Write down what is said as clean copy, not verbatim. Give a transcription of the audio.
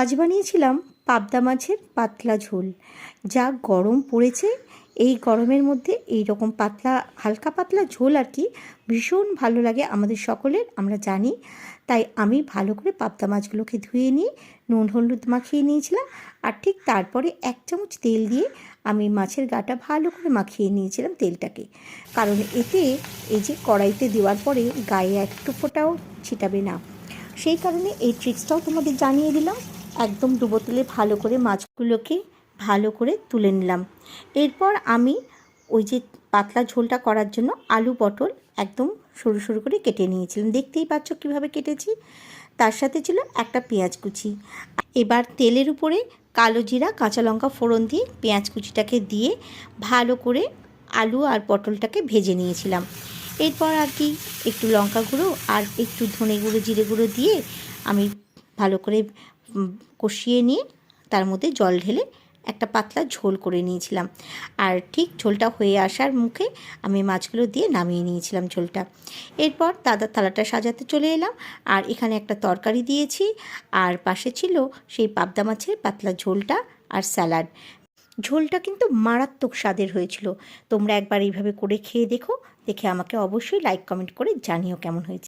আজ বানিয়েছিলাম পাবদা মাছের পাতলা ঝোল। যা গরম পড়েছে, এই গরমের মধ্যে এই রকম পাতলা হালকা পাতলা ঝোল আর কি ভীষণ ভালো লাগে আমাদের সকলের, আমরা জানি। তাই আমি ভালো করে পাবদা মাছগুলোকে ধুয়ে নিয়ে নুন হলুদ মাখিয়ে নিয়েছিলাম, আর ঠিক তারপরে 1 চামচ তেল দিয়ে আমি মাছের গাটা ভালো করে মাখিয়ে নিয়েছিলাম তেলটাকে। কারণ এতে এই যে কড়াইতে দেওয়ার পরে গায়ে একটু ফোঁটাও ছিটাবে না, সেই কারণে এই ট্রিক্সটাও তোমাদের জানিয়ে দিলাম। একদম ডুবো তেলে ভালো করে মাছগুলোকে ভালো করে তুলে নিলাম। এরপর আমি ওই যে পাতলা ঝোলটা করার জন্য আলু পটল একদম সরু সরু করে কেটে নিয়েছিলাম, দেখতেই পাচ্ছ কীভাবে কেটেছি। তার সাথে ছিল একটা পেঁয়াজ কুচি। এবার তেলের উপরে কালো জিরা কাঁচা লঙ্কা ফোড়ন দিয়ে পেঁয়াজ কুচিটাকে দিয়ে ভালো করে আলু আর পটলটাকে ভেজে নিয়েছিলাম। এরপর আর কি একটু লঙ্কা গুঁড়ো আর একটু ধনে গুঁড়ো জিরে গুঁড়ো দিয়ে আমি ভালো করে কষিয়ে নিয়ে তার মধ্যে জল ঢেলে একটা পাতলা ঝোল করে নিয়েছিলাম। আর ঠিক ঝোলটা হয়ে আসার মুখে আমি মাছগুলো দিয়ে নামিয়ে নিয়েছিলাম ঝোলটা। এরপর দাদার থালাটা সাজাতে চলে এলাম, আর এখানে একটা তরকারি দিয়েছি, আর পাশে ছিল সেই পাবদা মাছের পাতলা ঝোলটা আর স্যালাড। ঝোলটা কিন্তু মারাত্মক স্বাদের হয়েছিল। তোমরা একবার এইভাবে করে খেয়ে দেখো, দেখে আমাকে অবশ্যই লাইক কমেন্ট করে জানিও কেমন হয়েছে।